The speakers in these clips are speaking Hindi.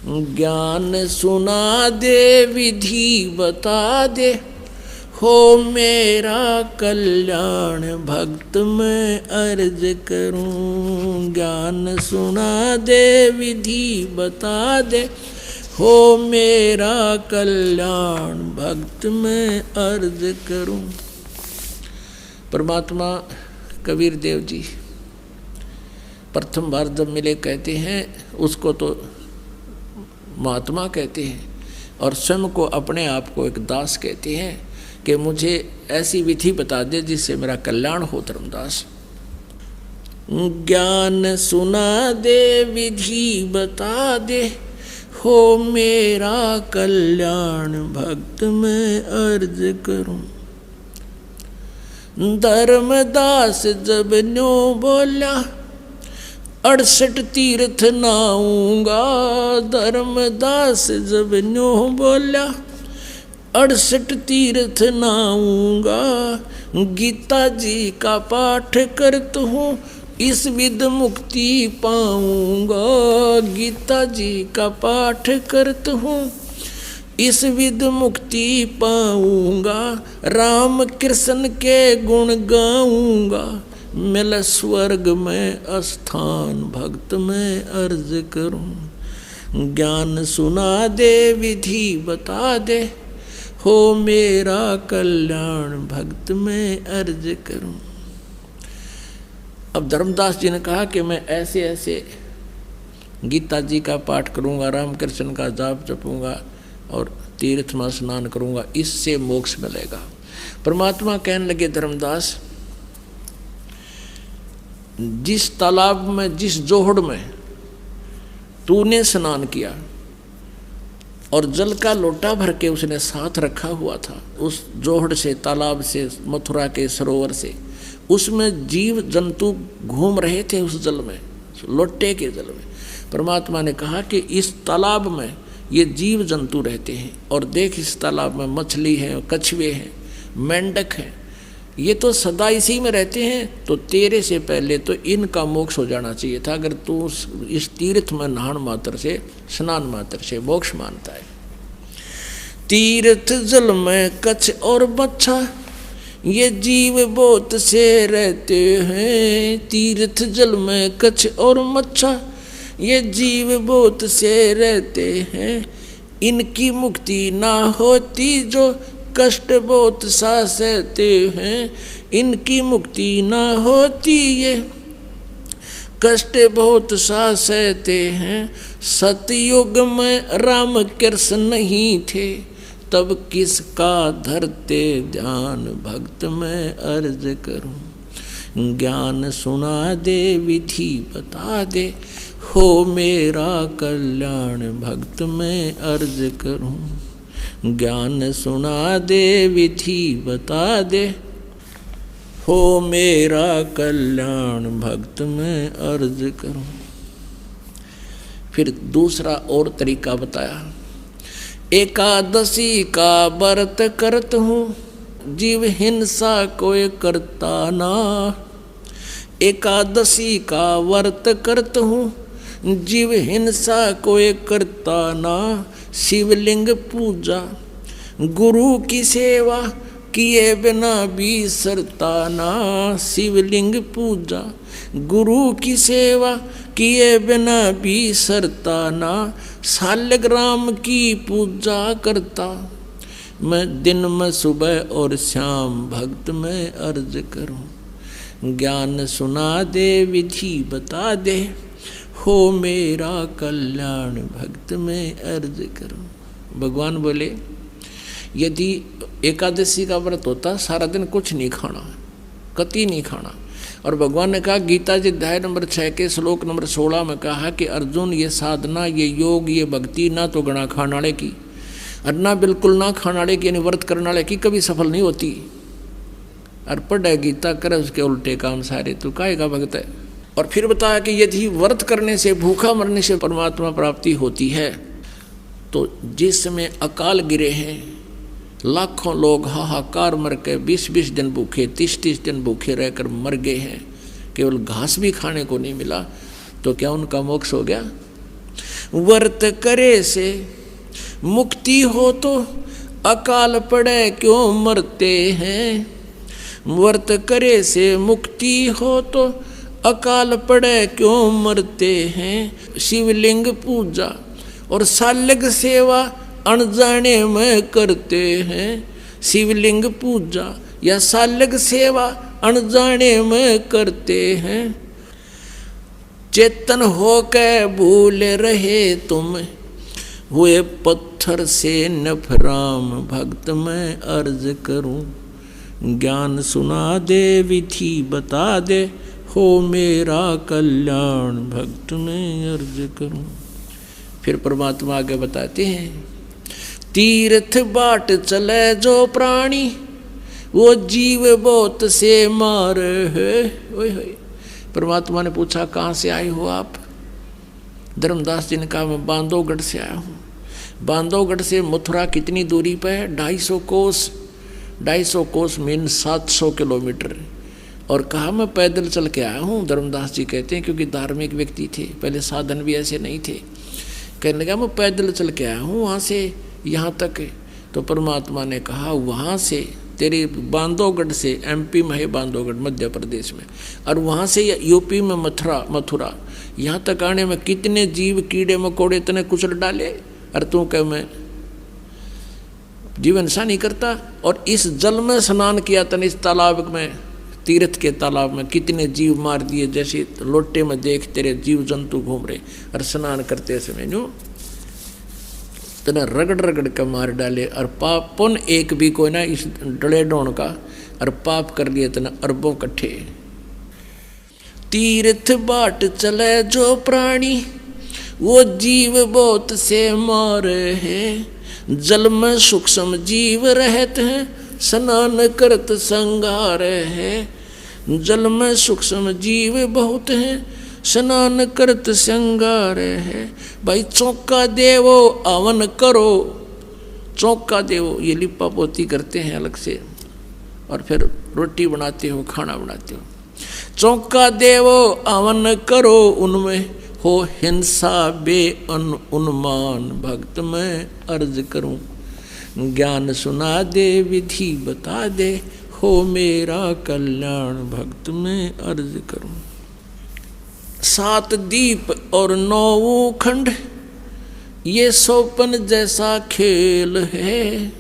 ज्ञान सुना दे विधि बता दे, हो मेरा कल्याण भक्त मैं अर्ज करूं। ज्ञान सुना दे विधि बता दे, हो मेरा कल्याण भक्त मैं अर्ज करूं। परमात्मा कबीर देव जी प्रथम बार जब मिले कहते हैं, उसको तो महात्मा कहते हैं और स्वयं को अपने आप को एक दास कहते हैं कि मुझे ऐसी विधि बता दे जिससे मेरा कल्याण हो धर्मदास। ज्ञान सुना दे विधि बता दे, हो मेरा कल्याण भक्त मैं अर्ज करूं। धर्मदास जब न्यो बोला, 68 तीर्थ नाऊंगा। धर्मदास जब न्यो बोला, 68 तीर्थ नाऊंगा। गीता जी का पाठ करता हूँ, इस विध मुक्ति पाऊंगा। गीता जी का पाठ करता हूँ, इस विध मुक्ति पाऊंगा। राम कृष्ण के गुण गाऊंगा, मिल स्वर्ग में स्थान भक्त में अर्ज करूं। ज्ञान सुना दे विधि बता दे, हो मेरा कल्याण भक्त में अर्ज करूं। अब धर्मदास जी ने कहा कि मैं ऐसे ऐसे गीता जी का पाठ करूंगा, राम कृष्ण का जाप जपूंगा और तीर्थ में स्नान करूंगा, इससे मोक्ष मिलेगा। परमात्मा कहने लगे, धर्मदास जिस तालाब में, जिस जोहड़ में तूने स्नान किया और जल का लोटा भर के उसने साथ रखा हुआ था, उस जोहड़ से, तालाब से, मथुरा के सरोवर से, उसमें जीव जंतु घूम रहे थे उस जल में, लोटे के जल में। परमात्मा ने कहा कि इस तालाब में ये जीव जंतु रहते हैं और देख इस तालाब में मछली है, कछुए हैं, मेंढक हैं, ये तो सदा इसी में रहते हैं। तो तेरे से पहले तो इनका मोक्ष हो जाना चाहिए था, अगर तू इस तीर्थ में नहान मात्र से, स्नान मात्र से मोक्ष मानता है। तीर्थ जल में कछ और बच्छा, ये जीव बहुत से रहते हैं। तीर्थ जल में कछ और मच्छा, ये जीव बहुत से रहते हैं। इनकी मुक्ति ना होती जो कष्ट बहुत सा सहते हैं। इनकी मुक्ति ना होती ये कष्ट बहुत सा सहते हैं। सतयुग में राम कृष्ण नहीं थे, तब किसका धरते ध्यान भक्त मैं अर्ज करूं। ज्ञान सुना दे विधि बता दे, हो मेरा कल्याण भक्त मैं अर्ज करूं। ज्ञान सुना दे विधि बता दे, हो मेरा कल्याण भक्त मैं अर्ज करूं। फिर दूसरा और तरीका बताया। एकादशी का व्रत करत हूँ, जीव हिंसा कोई करता ना। एकादशी का व्रत करत हूँ, जीव हिंसा कोई करता ना। शिवलिंग पूजा गुरु की सेवा किए बिना बिसरता ना। शिवलिंग पूजा गुरु की सेवा किए बिना बिसरता ना। शालिग्राम की पूजा करता मैं दिन में सुबह और शाम भक्त में अर्ज करूं। ज्ञान सुना दे विधि बता दे, हो मेरा कल्याण भक्त में अर्ज करूं। भगवान बोले यदि एकादशी का व्रत होता सारा दिन कुछ नहीं खाना, कति नहीं खाना। और भगवान ने कहा, गीता जी अध्याय नंबर 6 के श्लोक नंबर 16 में कहा कि अर्जुन ये साधना, ये योग, ये भक्ति ना तो गणा खाने की और ना बिल्कुल ना खाने की, यानी व्रत करने वाले की कभी सफल नहीं होती। और पढ़े गीता करे उसके उल्टे काम सारे, तो काहे का भक्त है। और फिर बताया कि यदि व्रत करने से, भूखा मरने से परमात्मा प्राप्ति होती है, तो जिस समय अकाल गिरे हैं, लाखों लोग हाहाकार मर के 20-20 दिन भूखे, 30-30 दिन भूखे रहकर मर गए हैं, केवल घास भी खाने को नहीं मिला, तो क्या उनका मोक्ष हो गया? व्रत करे से मुक्ति हो तो अकाल पड़े क्यों मरते हैं। व्रत करे से मुक्ति हो तो अकाल पड़े क्यों मरते हैं। शिवलिंग पूजा और सालग सेवा अनजाने में करते हैं। शिवलिंग पूजा या सालग सेवा अनजाने में करते हैं। चेतन होकर भूल रहे तुम हुए पत्थर से नफराम। भक्त मैं अर्ज करूं ज्ञान सुना दे विधि बता दे हो मेरा कल्याण। भक्त मैं अर्ज करूं। फिर परमात्मा आगे बताते हैं तीर्थ बाट चले जो प्राणी वो जीव बहुत से मार है। परमात्मा ने पूछा कहाँ से आए हो आप। धर्मदास जी ने कहा मैं बांधवगढ़ से आया हूँ। बांधवगढ़ से मथुरा कितनी दूरी पर है? 250 कोस। 250 कोस मीन 700 किलोमीटर। और कहा मैं पैदल चल के आया हूँ। धर्मदास जी कहते हैं क्योंकि धार्मिक व्यक्ति थे, पहले साधन भी ऐसे नहीं थे। कहने लगा मैं पैदल चल के आया हूँ वहाँ से यहाँ तक। तो परमात्मा ने कहा वहाँ से तेरे बांधवगढ़ से, एमपी में है बांधवगढ़ मध्य प्रदेश में, और वहाँ से यूपी में मथुरा, यहाँ तक आने में कितने जीव कीड़े मकोड़े तने कुचल डाले। और तू कह मैं जीवन ऐसा नहीं करता। और इस जल में स्नान किया तने, इस तालाब में, तीर्थ के तालाब में कितने जीव मार दिए। जैसे लोटे में देख तेरे जीव जंतु घूम रहे और स्नान करते समय यूँ तना रगड़ रगड़ के मार डाले। और पाप पुन एक भी कोई ना इस डले डोन का, और पाप कर लिए तना अरबों कट्ठे। तीर्थ बाट चले जो प्राणी वो जीव बहुत से मार है। जल में सूक्ष्म जीव रहते हैं स्नान करत संगार है। जल में सूक्ष्म जीव बहुत हैं स्नान करत संगार है। भाई चौका देवो आवन करो। चौका देवो ये लिपा पोती करते हैं अलग से, और फिर रोटी बनाते हो, खाना बनाते हो। चौका देवो आवन करो उनमें हो हिंसा बे उन्मान। भक्त मैं अर्ज करूं ज्ञान सुना दे विधि बता दे हो मेरा कल्याण। भक्त मैं अर्ज करूं। 7 दीप और 9 खंड ये सोपन जैसा खेल है।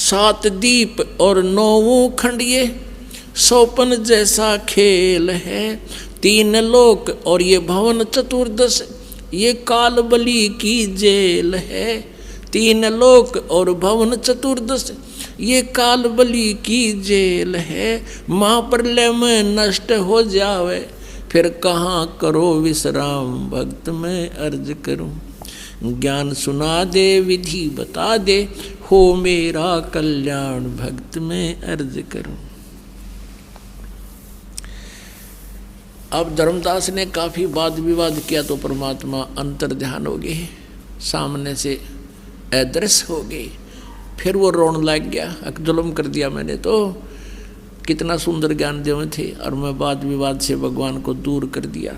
7 दीप और 9 खंड ये सोपन जैसा खेल है। 3 लोक और ये भवन चतुर्दश ये काल बलि की जेल है। 3 लोक और भवन चतुर्दश ये काल बलि की जेल है। महाप्रलय में नष्ट हो जावे फिर कहाँ करो विश्राम। भक्त मैं अर्ज करूं ज्ञान सुना दे विधि बता दे हो मेरा कल्याण। भक्त मैं अर्ज करूं। अब धर्मदास ने काफी वाद विवाद किया तो परमात्मा अंतर ध्यान हो गए, सामने से अदृश्य हो गए। फिर वो रोने लग गया, जुल्म कर दिया मैंने तो, कितना सुंदर ज्ञान देवे थे और मैं वाद विवाद से भगवान को दूर कर दिया।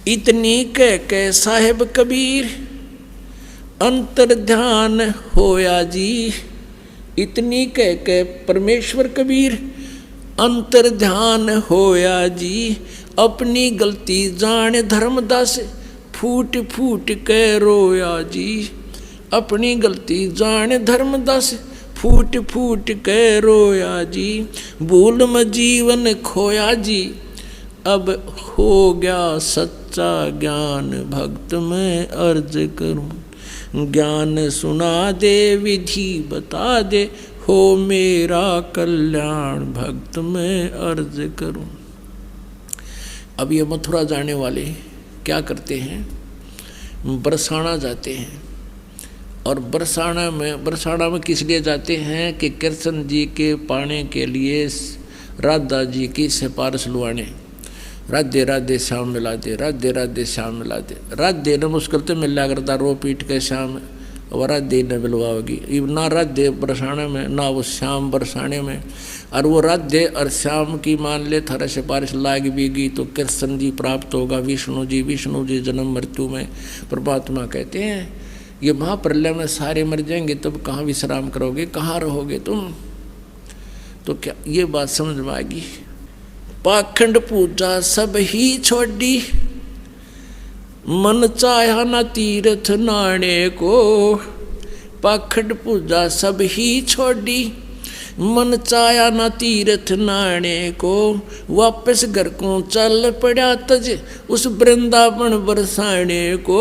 इतनी कह के साहेब कबीर अंतर ध्यान होया जी। इतनी कह के परमेश्वर कबीर अंतर ध्यान होया जी। अपनी गलती जाने धर्मदास फूट फूट के रोया जी। अपनी गलती जाने धर्मदास फूट फूट के रोया जी। भूल में जीवन खोया जी अब हो गया सच्चा ज्ञान। भक्त मैं अर्ज करूं ज्ञान सुना दे विधि बता दे हो मेरा कल्याण। भक्त मैं अर्ज करूं। अब ये मथुरा जाने वाले क्या करते हैं, बरसाना जाते हैं। और बरसाना में किस लिए जाते हैं कि कृष्ण जी के पाने के लिए राधा जी की सिफारिश लुआने। राधे राधे श्याम मिला दे, राधे राधे श्याम मिला दे। राधे ने मुश्किल तो मिला करता रो पीट के श्याम और राधे न बिलवाओगी, ना राधे बरसाने में ना वो श्याम बरसाने में। और वो राधे और श्याम की मान ले थारा सिफारिश लाग बीगी तो कृष्ण जी प्राप्त होगा, विष्णु जी जन्म मृत्यु में। परमात्मा कहते हैं ये महाप्रलय में सारे मर जाएंगे तब कहाँ विश्राम करोगे, कहाँ रहोगे तुम। तो क्या ये बात समझ में आएगी। पाखंड पूजा सब ही छोड़ी, मन चाहा ना तीर्थ नाणे को। पाखंड पूजा सब ही छोड़ी, मन चाया ना तीर्थ नाणे को। वापस घर को चल पड़ा तज उस वृंदावन बरसाने को।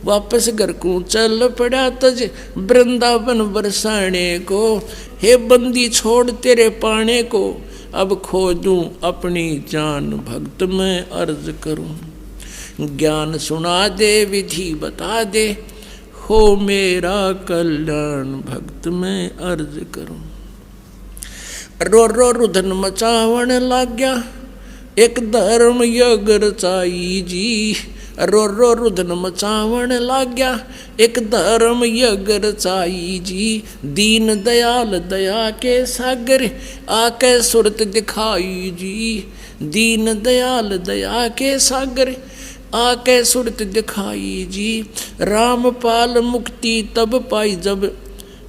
वापस घर को चल पड़ा तज वृंदावन बरसाने को। हे बंदी छोड़ तेरे पाने को, अब खोजूं अपनी जान भक्त में अर्ज करूं। ज्ञान सुना दे विधि बता दे, हो मेरा कल्याण भक्त में अर्ज करूं। रो रो रुधन मचावण लाग्या, एक धर्म यज्ञ रचाई जी। रो रो रुधन मचावण लाग्या, एक धर्म यज्ञ रचाई जी। दीन दयाल दया के सागर, आके सुरत दिखाई जी। दीन दयाल दया के सागर, आके सुरत दिखाई जी। रामपाल मुक्ति तब पाई जब,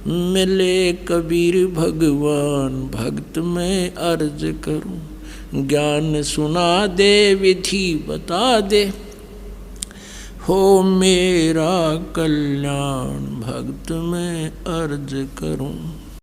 मिले कबीर भगवान भक्त में अर्ज करूं। ज्ञान सुना दे विधि बता दे, हो मेरा कल्याण भक्त में अर्ज करूं।